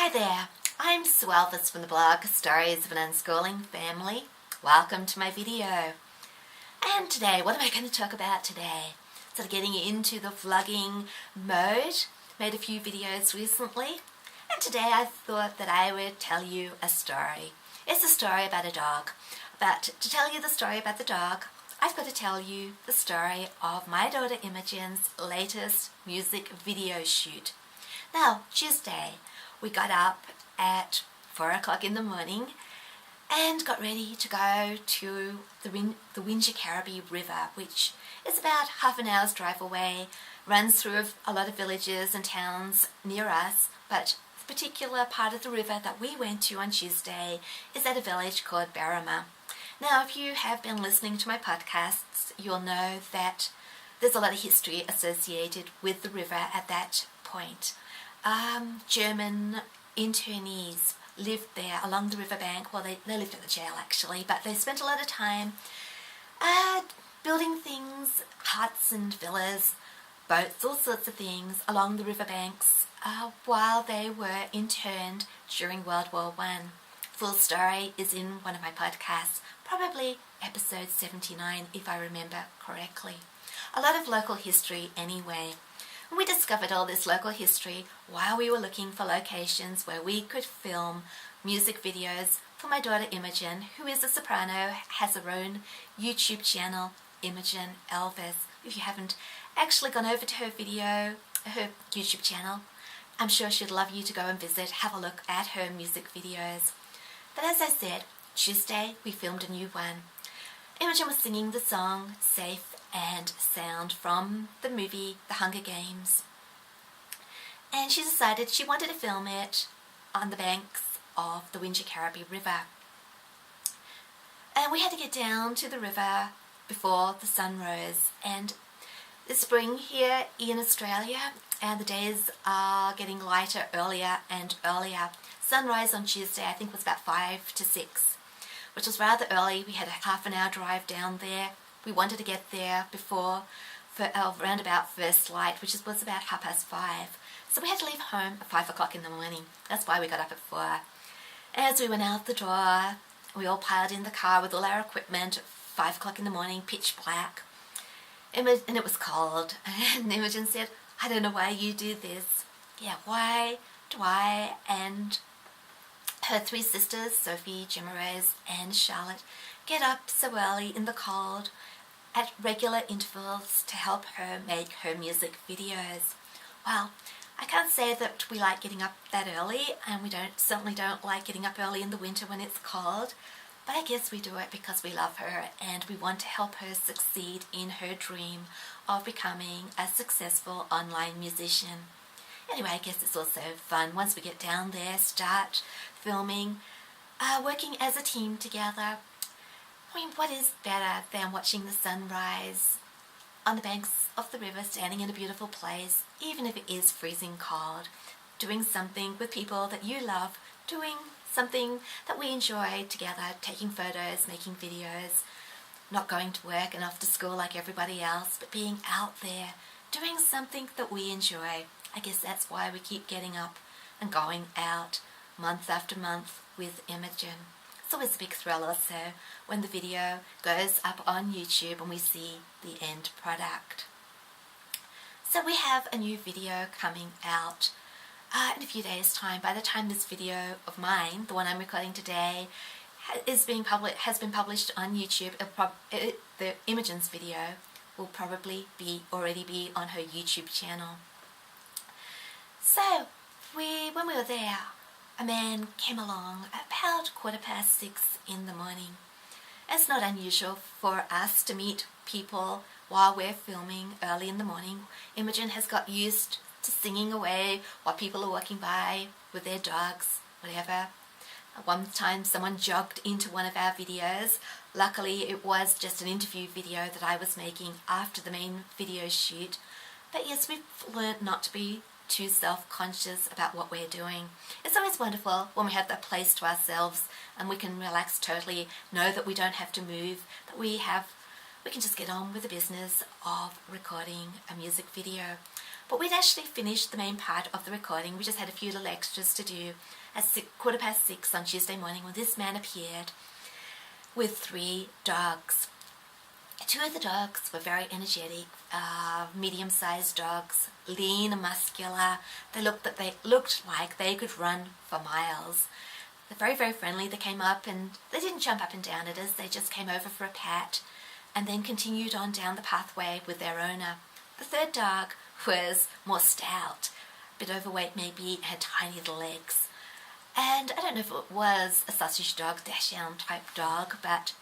Hi there, I'm Elvis from the blog Stories of an Unschooling Family. Welcome to my video. And today, what am I going to talk about today? Sort of getting into the vlogging mode. Made a few videos recently. And today I thought that I would tell you a story. It's a story about a dog. But to tell you the story about the dog, I've got to tell you the story of my daughter Imogen's latest music video shoot. Now, Tuesday, we got up at 4 o'clock in the morning and got ready to go to the Winchicaraby River, which is about half an hour's drive away, runs through a lot of villages and towns near us, but the particular part of the river that we went to on Tuesday is at a village called Berrima. Now, if you have been listening to my podcasts, you'll know that there's a lot of history associated with the river at that point. German internees lived there along the riverbank. Well, they lived at the jail actually, but they spent a lot of time building things, huts and villas, boats, all sorts of things along the riverbanks while they were interned during World War I. Full story is in one of my podcasts, probably episode 79 if I remember correctly. A lot of local history anyway. We discovered all this local history while we were looking for locations where we could film music videos for my daughter Imogen, who is a soprano, has her own YouTube channel, Imogen Elvis. If you haven't actually gone over to her YouTube channel, I'm sure she'd love you to go and visit, have a look at her music videos. But as I said, Tuesday we filmed a new one. Imogen was singing the song Safe and Sound from the movie The Hunger Games. And she decided she wanted to film it on the banks of the Winchicaraby River. And we had to get down to the river before the sun rose. And it's spring here in Australia, and the days are getting lighter earlier and earlier. Sunrise on Tuesday I think was about 5 to 6, which was rather early. We had a half an hour drive down there. We wanted to get there before around about first light, which was about 5:30. So we had to leave home at 5 o'clock in the morning. That's why we got up at 4. As we went out the door, we all piled in the car with all our equipment at 5 o'clock in the morning, pitch black. And it was cold. And Imogen said, "I don't know why you do this." Yeah, why do I and her 3 sisters, Sophie, Gemma Rose and Charlotte, get up so early in the cold at regular intervals to help her make her music videos? Well, I can't say that we like getting up that early, and we certainly don't like getting up early in the winter when it's cold, but I guess we do it because we love her and we want to help her succeed in her dream of becoming a successful online musician. Anyway, I guess it's also fun once we get down there, start filming, working as a team together. I mean, what is better than watching the sunrise on the banks of the river, standing in a beautiful place, even if it is freezing cold, doing something with people that you love, doing something that we enjoy together, taking photos, making videos, not going to work and off to school like everybody else, but being out there, doing something that we enjoy. I guess that's why we keep getting up and going out month after month with Imogen. It's always a big thrill also when the video goes up on YouTube and we see the end product. So we have a new video coming out in a few days' time. By the time this video of mine, the one I'm recording today, has been published on YouTube, the Imogen's video will probably already be on her YouTube channel. So when we were there, a man came along about 6:15 in the morning. It's not unusual for us to meet people while we're filming early in the morning. Imogen has got used to singing away while people are walking by with their dogs, whatever. One time someone jogged into one of our videos. Luckily it was just an interview video that I was making after the main video shoot. But yes, we've learned not to be too self-conscious about what we're doing. It's always wonderful when we have that place to ourselves and we can relax totally, know that we don't have to move, that we can just get on with the business of recording a music video. But we'd actually finished the main part of the recording. We just had a few little extras to do at 6:15 on Tuesday morning when this man appeared with 3 dogs. 2 of the dogs were very energetic, medium-sized dogs, lean and muscular. They looked like they could run for miles. They're very, very friendly. They came up and they didn't jump up and down at us. They just came over for a pat and then continued on down the pathway with their owner. The 3rd dog was more stout, a bit overweight maybe, had tiny little legs. And I don't know if it was a sausage dog, dachshund type dog, but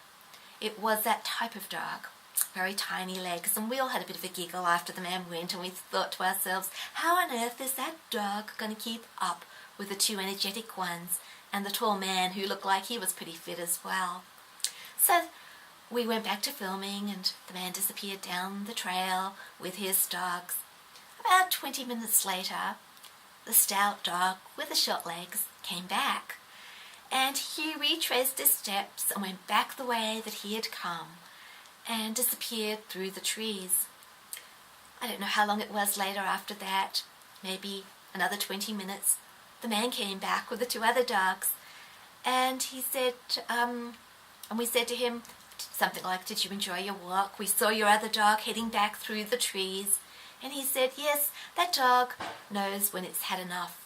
it was that type of dog. Very tiny legs, and we all had a bit of a giggle after the man went, and we thought to ourselves, how on earth is that dog going to keep up with the 2 energetic ones and the tall man who looked like he was pretty fit as well? So we went back to filming, and the man disappeared down the trail with his dogs. About 20 minutes later, the stout dog with the short legs came back, and he retraced his steps and went back the way that he had come and disappeared through the trees. I don't know how long it was later after that, maybe another 20 minutes. The man came back with the 2 other dogs, and he said, and we said to him something like, did you enjoy your walk? We saw your other dog heading back through the trees. And he said, yes, that dog knows when it's had enough.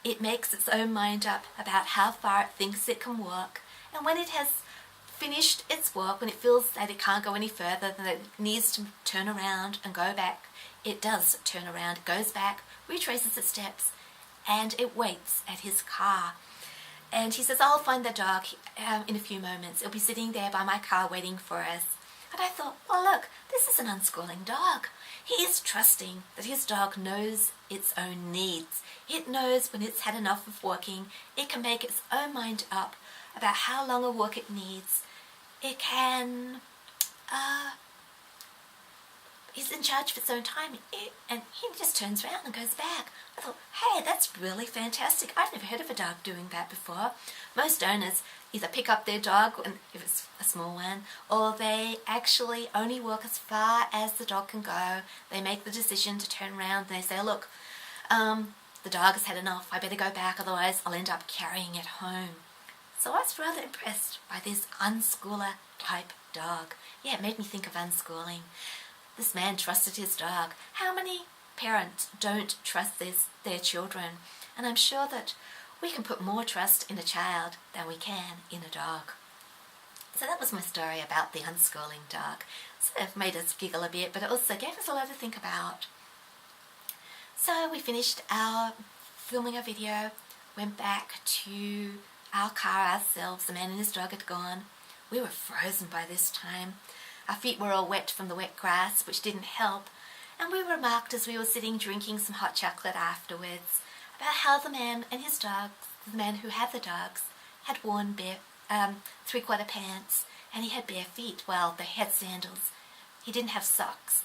It makes its own mind up about how far it thinks it can walk, and when it has finished its walk, when it feels that it can't go any further, that it needs to turn around and go back, it does turn around, it goes back, retraces its steps, and it waits at his car. And he says, I'll find the dog in a few moments. It'll be sitting there by my car waiting for us. And I thought, well, look, this is an unschooling dog. He is trusting that his dog knows its own needs. It knows when it's had enough of walking. It can make its own mind up about how long a walk it needs. It can, he's in charge of its own time, and he just turns around and goes back. I thought, hey, that's really fantastic. I've never heard of a dog doing that before. Most owners either pick up their dog, if it's a small one, or they actually only walk as far as the dog can go. They make the decision to turn around, and they say, look, the dog has had enough. I better go back, otherwise I'll end up carrying it home. So I was rather impressed by this unschooler type dog. Yeah, it made me think of unschooling. This man trusted his dog. How many parents don't trust their children? And I'm sure that we can put more trust in a child than we can in a dog. So that was my story about the unschooling dog. Sort of made us giggle a bit, but it also gave us a lot to think about. So we finished our filming a video, went back to our car ourselves. The man and his dog had gone. We were frozen by this time. Our feet were all wet from the wet grass, which didn't help, and we remarked as we were sitting drinking some hot chocolate afterwards about how the man and his dogs, the man who had the dogs, had worn three-quarter pants, and he had bare feet. Well, they had sandals. He didn't have socks.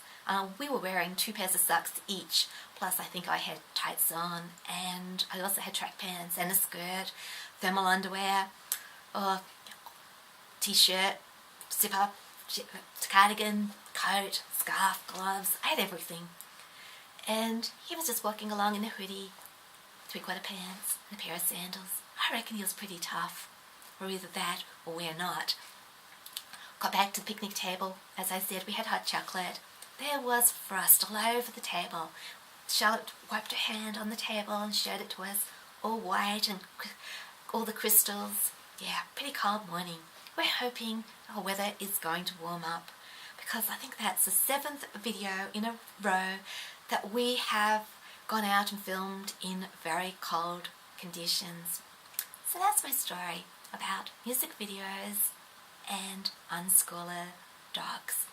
We were wearing 2 pairs of socks each, plus I think I had tights on, and I also had track pants and a skirt, thermal underwear, or t-shirt, zip-up, cardigan, coat, scarf, gloves. I had everything. And he was just walking along in a hoodie, 3/4 pants, and a pair of sandals. I reckon he was pretty tough, or either that or we're not. Got back to the picnic table. As I said, we had hot chocolate. There was frost all over the table. Charlotte wiped her hand on the table and showed it to us, all white and all the crystals. Yeah, pretty cold morning. We're hoping our weather is going to warm up, because I think that's the 7th video in a row that we have gone out and filmed in very cold conditions. So that's my story about music videos and unschooler dogs.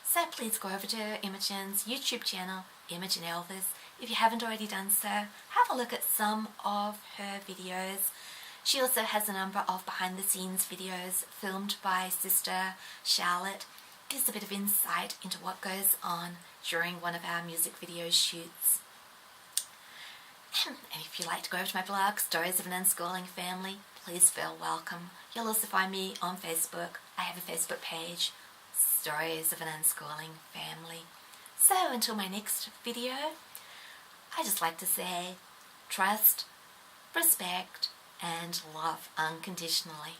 So please go over to Imogen's YouTube channel, Imogen Elvis. If you haven't already done so, have a look at some of her videos. She also has a number of behind-the-scenes videos filmed by sister Charlotte. Gives a bit of insight into what goes on during one of our music video shoots. And if you'd like to go over to my blog, Stories of an Unschooling Family, please feel welcome. You'll also find me on Facebook. I have a Facebook page, Stories of an Unschooling Family. So until my next video, I just like to say trust, respect, and love unconditionally.